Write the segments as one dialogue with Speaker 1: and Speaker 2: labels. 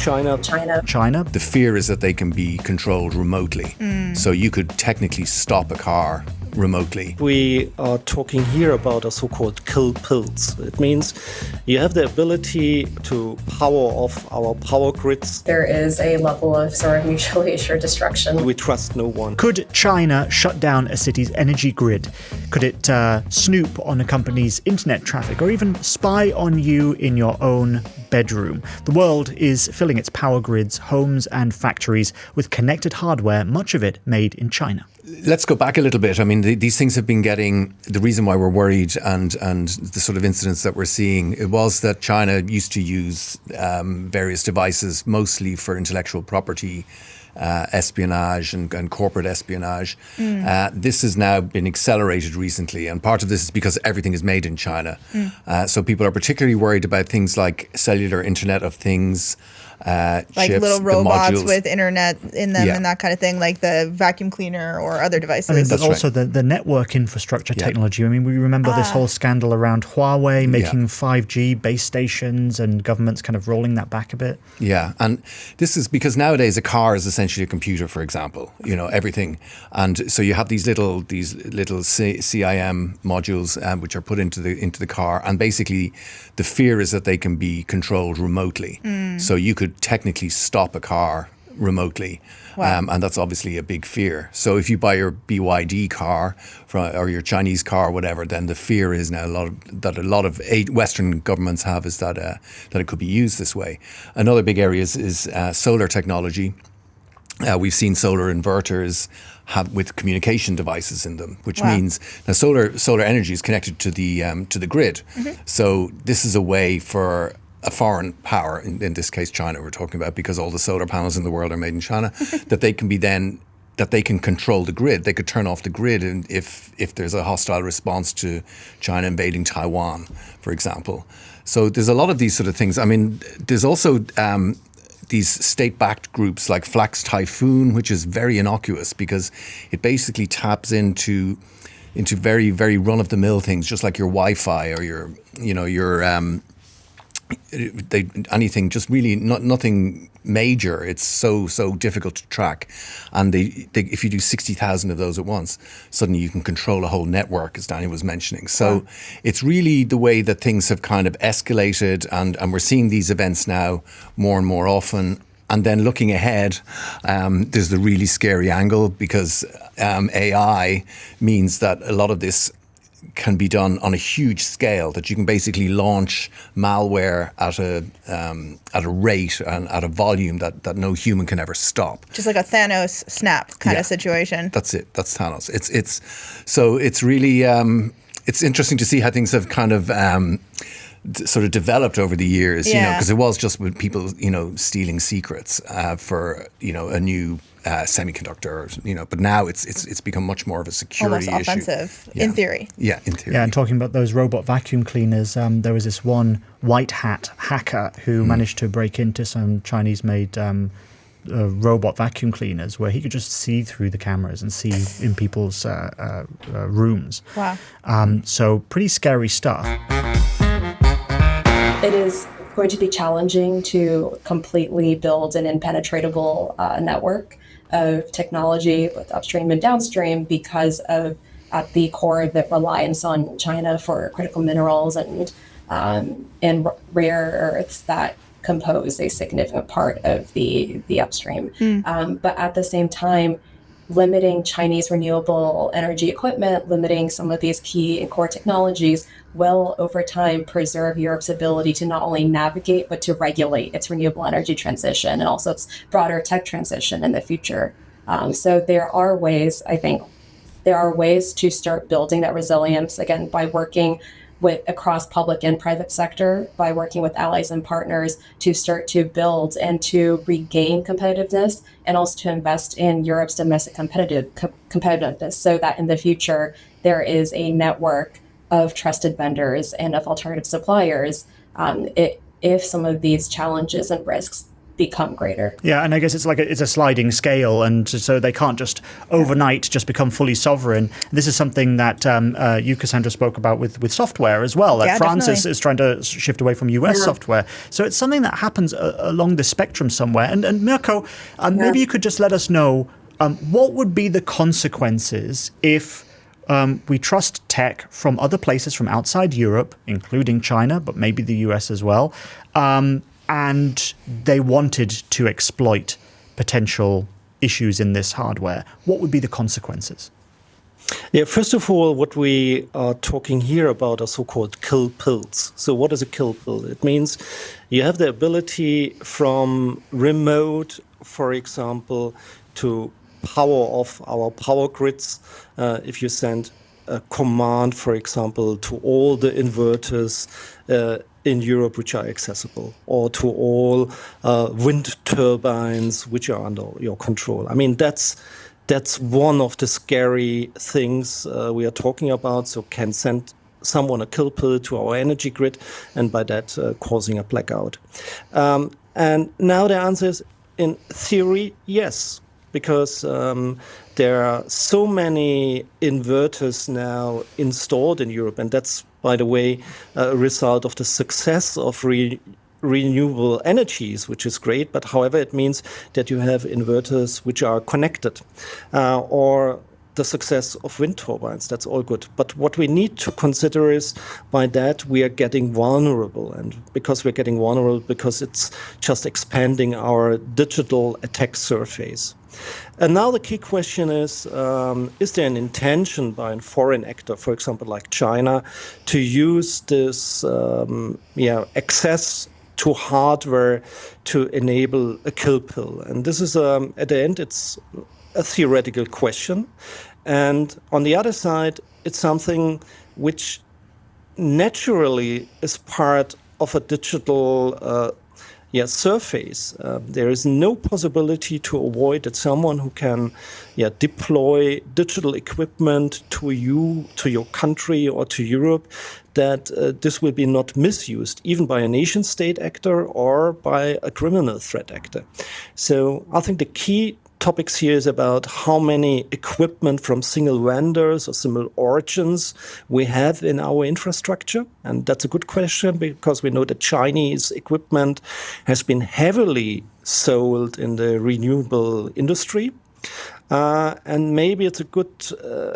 Speaker 1: China.
Speaker 2: China.
Speaker 3: The fear is that they can be controlled remotely. So you could technically stop a car remotely.
Speaker 1: We are talking here about a so-called kill pills. It means you have the ability to power off our power grids.
Speaker 4: There is a level of sort of mutually assured destruction.
Speaker 1: We trust no one.
Speaker 2: Could China shut down a city's energy grid? Could it snoop on a company's internet traffic or even spy on you in your own bedroom? The world is filling its power grids, homes and factories with connected hardware, much of it made in China.
Speaker 3: Let's go back a little bit. I mean, these things have been getting, the reason why we're worried and the sort of incidents that we're seeing, it was that China used to use various devices mostly for intellectual property, espionage and corporate espionage. This has now been accelerated recently, and part of this is because everything is made in China. So people are particularly worried about things like cellular Internet of Things,
Speaker 5: like
Speaker 3: chips,
Speaker 5: little robots
Speaker 3: modules
Speaker 5: with internet in them and that kind of thing, like the vacuum cleaner or other devices.
Speaker 2: I mean, there's
Speaker 3: That's
Speaker 2: also the network infrastructure technology. I mean, we remember this whole scandal around Huawei making 5G base stations and governments kind of rolling that back a bit.
Speaker 3: Yeah, and this is because nowadays a car is essentially a computer, for example, you know, everything. And so you have these little CIM modules which are put into the car, and basically the fear is that they can be controlled remotely. So you could technically stop a car remotely. And that's obviously a big fear. So if you buy your BYD car or your Chinese car or whatever, then the fear is now a lot of Western governments have is that it could be used this way. Another big area is solar technology. We've seen solar inverters with communication devices in them, which means now solar energy is connected to the grid. So this is a way for a foreign power, in this case China we're talking about, because all the solar panels in the world are made in China, that they can control the grid. They could turn off the grid if there's a hostile response to China invading Taiwan, for example. So there's a lot of these sort of things. I mean, there's also these state-backed groups like Flax Typhoon, which is very innocuous because it basically taps into very, very run-of-the-mill things, just like your Wi-Fi or your anything, just really nothing major. It's so difficult to track, and if you do 60,000 of those at once, suddenly you can control a whole network, as Daniel was mentioning. So it's really the way that things have kind of escalated, and we're seeing these events now more and more often. And then looking ahead, there's the really scary angle, because AI means that a lot of this can be done on a huge scale, that you can basically launch malware at a rate and at a volume that no human can ever stop.
Speaker 5: Just like a Thanos snap kind of situation.
Speaker 3: That's it. That's Thanos. It's really it's interesting to see how things have kind of sort of developed over the years, you know, because it was just with people, you know, stealing secrets for, you know, a new semiconductor, you know, but now it's become much more of a security
Speaker 5: almost
Speaker 3: issue.
Speaker 5: offensive, in theory.
Speaker 3: Yeah, in theory.
Speaker 2: Yeah, and talking about those robot vacuum cleaners, there was this one white hat hacker who managed to break into some Chinese-made robot vacuum cleaners where he could just see through the cameras and see in people's rooms.
Speaker 5: Wow.
Speaker 2: So pretty scary stuff.
Speaker 4: It is going to be challenging to completely build an impenetrable network of technology, both upstream and downstream, because of at the core the reliance on China for critical minerals and rare earths that compose a significant part of the upstream. But at the same time, limiting Chinese renewable energy equipment, limiting some of these key and core technologies will over time preserve Europe's ability to not only navigate, but to regulate its renewable energy transition and also its broader tech transition in the future. So there are ways to start building that resilience, again, by working across public and private sector, by working with allies and partners to start to build and to regain competitiveness, and also to invest in Europe's domestic competitiveness, so that in the future there is a network of trusted vendors and of alternative suppliers if some of these challenges and risks become greater.
Speaker 2: Yeah, and I guess it's a sliding scale, and so they can't just overnight just become fully sovereign. This is something that you, Cassandra, spoke about with software as well. Like France is trying to shift away from US software. So it's something that happens along the spectrum somewhere. And Mirko, maybe you could just let us know what would be the consequences if we trust tech from other places from outside Europe, including China, but maybe the US as well, and they wanted to exploit potential issues in this hardware. What would be the consequences?
Speaker 1: Yeah, first of all, what we are talking here about are so-called kill pills. So what is a kill pill? It means you have the ability from remote, for example, to power off our power grids. If you send a command, for example, to all the inverters in Europe which are accessible, or to all wind turbines which are under your control. I mean, that's one of the scary things we are talking about. So can send someone a kill pill to our energy grid, and by that causing a blackout. And now the answer is, in theory, yes. Because there are so many inverters now installed in Europe, and that's, by the way, a result of the success of renewable energies, which is great. But however, it means that you have inverters which are connected, or the success of wind turbines. That's all good. But what we need to consider is, by that, we are getting vulnerable. And because we're getting vulnerable, because it's just expanding our digital attack surface. And now the key question is there an intention by a foreign actor, for example, like China, to use this access to hardware to enable a kill pill? And this is, at the end, it's a theoretical question. And on the other side, it's something which naturally is part of a digital surface. There is no possibility to avoid that someone who can deploy digital equipment to you, to your country, or to Europe, that this will be not misused, even by a nation state actor or by a criminal threat actor. So I think the key topics here is about how many equipment from single vendors or single origins we have in our infrastructure. And that's a good question, because we know that Chinese equipment has been heavily sold in the renewable industry. And maybe it's a good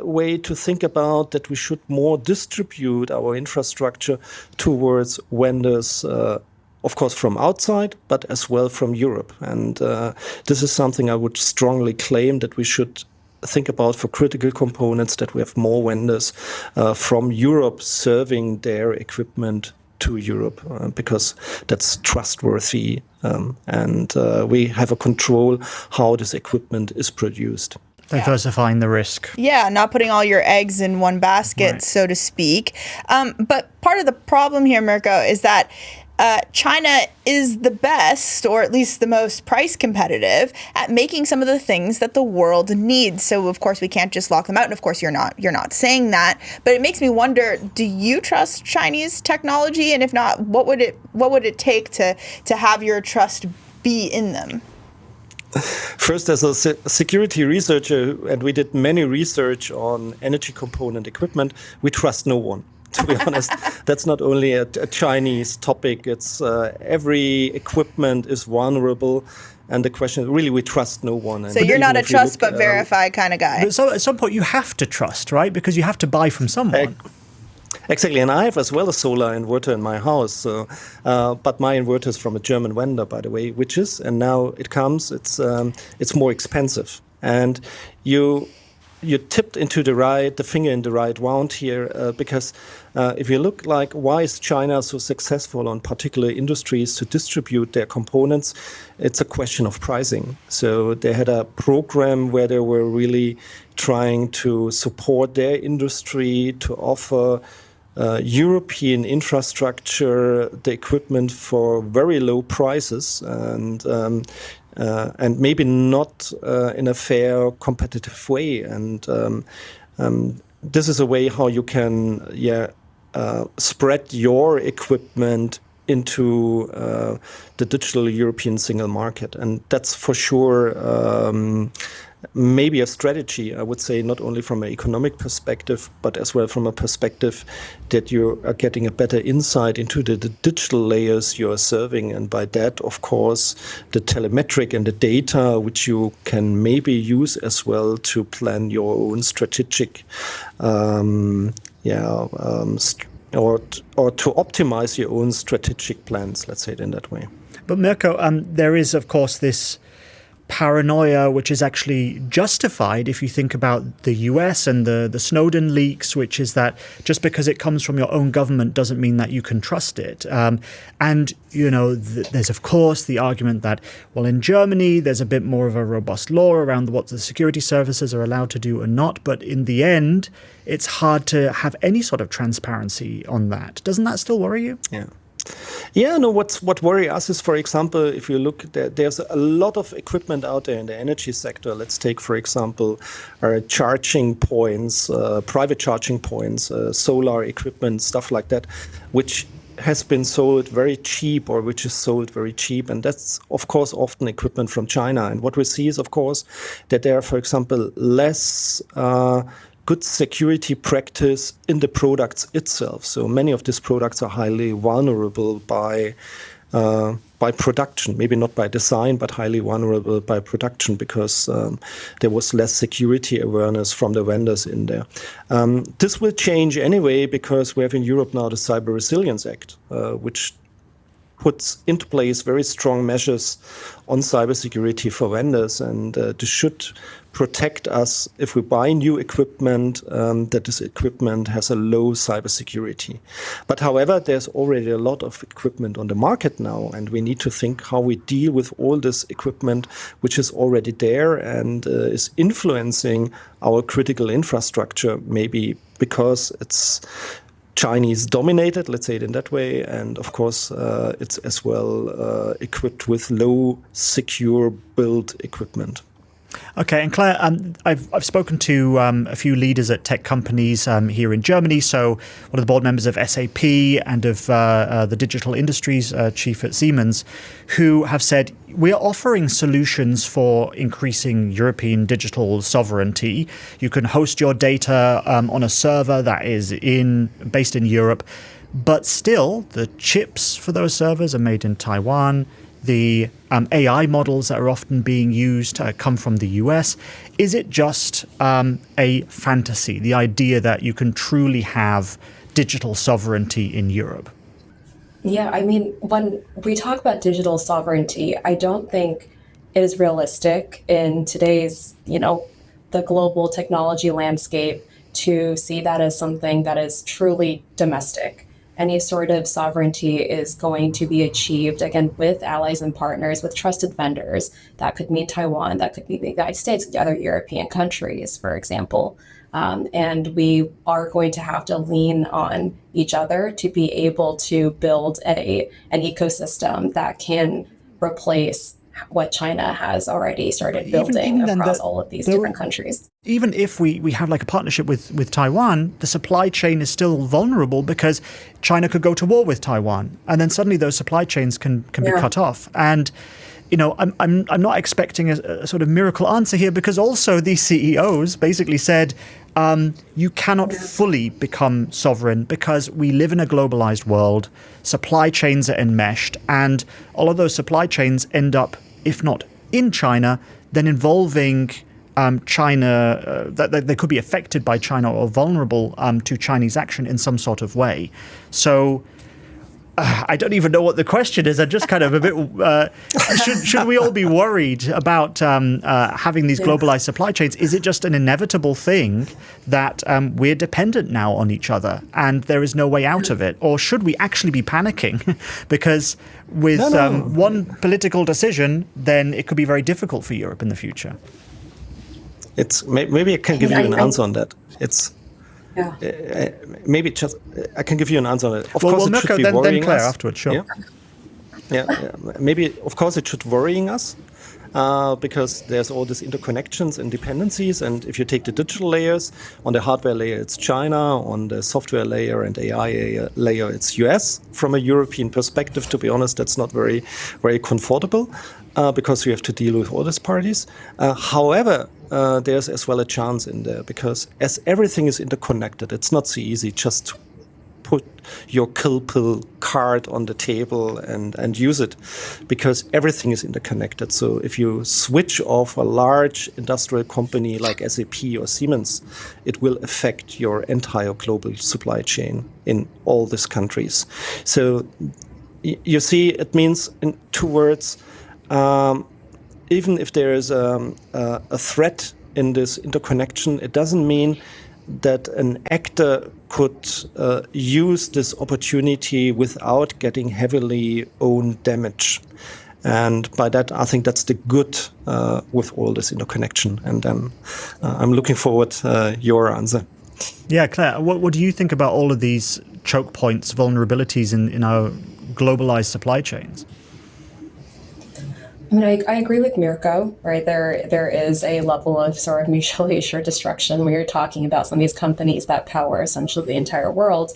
Speaker 1: way to think about that we should more distribute our infrastructure towards vendors, of course, from outside, but as well from Europe. And this is something I would strongly claim that we should think about for critical components, that we have more vendors from Europe serving their equipment to Europe, because that's trustworthy, and we have a control how this equipment is produced.
Speaker 2: Diversifying the risk.
Speaker 5: Yeah, not putting all your eggs in one basket, so to speak. But part of the problem here, Mirko, is that China is the best, or at least the most price competitive, at making some of the things that the world needs. So of course we can't just lock them out, and of course you're not saying that. But it makes me wonder: do you trust Chinese technology? And if not, what would it take to have your trust be in them?
Speaker 1: First, as a security researcher, and we did many research on energy component equipment, we trust no one. To be honest, that's not only a Chinese topic. It's every equipment is vulnerable. And the question is, really, we trust no one.
Speaker 5: So you're not a trust but verify kind of guy.
Speaker 2: So at some point you have to trust, right? Because you have to buy from someone.
Speaker 1: Exactly, and I have as well a solar inverter in my house. So, but my inverter is from a German vendor, by the way, which is, and now it comes. It's more expensive, and you tipped into the finger in the right wound here, because if you look like why is China so successful on particular industries to distribute their components, it's a question of pricing. So they had a program where they were really trying to support their industry to offer European infrastructure, the equipment for very low prices, and maybe not in a fair, competitive way. And this is a way how you can spread your equipment into the digital European single market. And that's for sure maybe a strategy, I would say, not only from an economic perspective, but as well from a perspective that you are getting a better insight into the digital layers you are serving. And by that, of course, the telemetric and the data, which you can maybe use as well to plan your own strategic or to optimize your own strategic plans, let's say it in that way.
Speaker 2: But Mirko, there is, of course, this paranoia, which is actually justified if you think about the US and the Snowden leaks, which is that just because it comes from your own government doesn't mean that you can trust it. And, you know, there's, of course, the argument that, well, in Germany, there's a bit more of a robust law around what the security services are allowed to do or not. But in the end, it's hard to have any sort of transparency on that. Doesn't that still worry you?
Speaker 1: Yeah, no, what worries us is, for example, if you look, there's a lot of equipment out there in the energy sector. Let's take, for example, charging points, private charging points, solar equipment, stuff like that, which has been sold very cheap or which is sold very cheap. And that's, of course, often equipment from China. And what we see is, of course, that there are, for example, less good security practice in the products itself. So many of these products are highly vulnerable by production, maybe not by design, but highly vulnerable by production because there was less security awareness from the vendors in there. This will change anyway because we have in Europe now the Cyber Resilience Act, which puts into place very strong measures on cybersecurity for vendors, and this should protect us if we buy new equipment, that this equipment has a low cybersecurity. But however, there's already a lot of equipment on the market now, and we need to think how we deal with all this equipment which is already there and is influencing our critical infrastructure, maybe because it's Chinese dominated, let's say it in that way, and of course it's as well equipped with low secure build equipment.
Speaker 2: Okay, and Claire, I've spoken to a few leaders at tech companies here in Germany. So one of the board members of SAP and of the digital industries chief at Siemens, who have said we are offering solutions for increasing European digital sovereignty. You can host your data on a server that is based in Europe, but still the chips for those servers are made in Taiwan. The AI models that are often being used come from the US. Is it just a fantasy, the idea that you can truly have digital sovereignty in Europe?
Speaker 4: Yeah, I mean, when we talk about digital sovereignty, I don't think it is realistic in today's, the global technology landscape to see that as something that is truly domestic. Any sort of sovereignty is going to be achieved, again, with allies and partners, with trusted vendors. That could mean Taiwan, that could mean the United States, other European countries, for example. And we are going to have to lean on each other to be able to build an ecosystem that can replace what China has already started building across all of these different countries.
Speaker 2: Even if we have like a partnership with Taiwan, the supply chain is still vulnerable because China could go to war with Taiwan, and then suddenly those supply chains can be cut off. And I'm not expecting a sort of miracle answer here, because also these CEOs basically said you cannot fully become sovereign because we live in a globalized world. Supply chains are enmeshed, and all of those supply chains end up, if not in China, then involving China, that they could be affected by China or vulnerable to Chinese action in some sort of way. So I don't even know what the question is. I'm just kind of a bit, should we all be worried about having these globalized supply chains? Is it just an inevitable thing that we're dependent now on each other and there is no way out of it? Or should we actually be panicking? Because with one political decision, then it could be very difficult for Europe in the future.
Speaker 1: Maybe I can give you an answer on that. Maybe just I can give you an answer on it. Of course, it
Speaker 2: Mirko,
Speaker 1: should be
Speaker 2: then
Speaker 1: worrying
Speaker 2: Claire
Speaker 1: us.
Speaker 2: afterwards, sure.
Speaker 1: Yeah. Maybe, of course, it should worrying us. Because there's all these interconnections and dependencies. And if you take the digital layers, on the hardware layer, it's China. On the software layer and AI layer, it's US. From a European perspective, to be honest, that's not very, very comfortable because you have to deal with all these parties. However, there's as well a chance in there because as everything is interconnected, it's not so easy just to put your kill pill card on the table and use it because everything is interconnected. So if you switch off a large industrial company like SAP or Siemens, it will affect your entire global supply chain in all these countries. So you see, it means in 2 words, even if there is a threat in this interconnection, it doesn't mean that an actor could use this opportunity without getting heavily own damage. And by that, I think that's the good with all this interconnection. And I'm looking forward to your answer.
Speaker 2: Yeah, Claire, what do you think about all of these choke points, vulnerabilities in our globalized supply chains?
Speaker 4: I mean, I agree with Mirko, right? There is a level of sort of mutually assured destruction when you're talking about some of these companies that power essentially the entire world.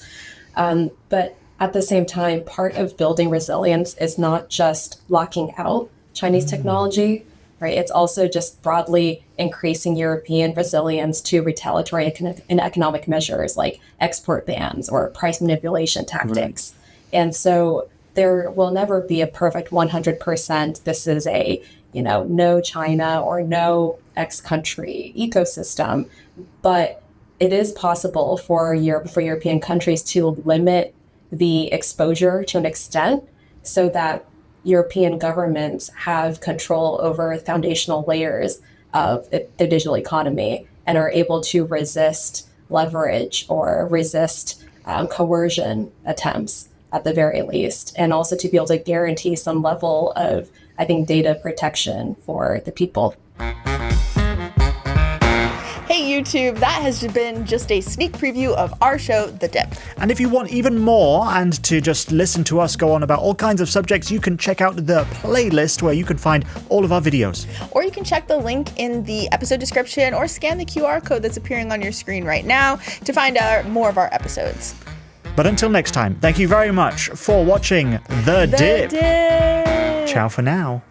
Speaker 4: But at the same time, part of building resilience is not just locking out Chinese technology, right? It's also just broadly increasing European resilience to retaliatory and economic measures like export bans or price manipulation tactics. Right. And so there will never be a perfect 100%. This is a, no China or no X country ecosystem, but it is possible for European countries to limit the exposure to an extent so that European governments have control over foundational layers of the digital economy and are able to resist leverage or resist coercion attempts at the very least, and also to be able to guarantee some level of, I think, data protection for the people.
Speaker 5: Hey YouTube, that has been just a sneak preview of our show, The Dip.
Speaker 2: And if you want even more and to just listen to us go on about all kinds of subjects, you can check out the playlist where you can find all of our videos.
Speaker 5: Or you can check the link in the episode description or scan the QR code that's appearing on your screen right now to find out more of our episodes.
Speaker 2: But until next time, thank you very much for watching The Dip.
Speaker 5: Dip.
Speaker 2: Ciao for now.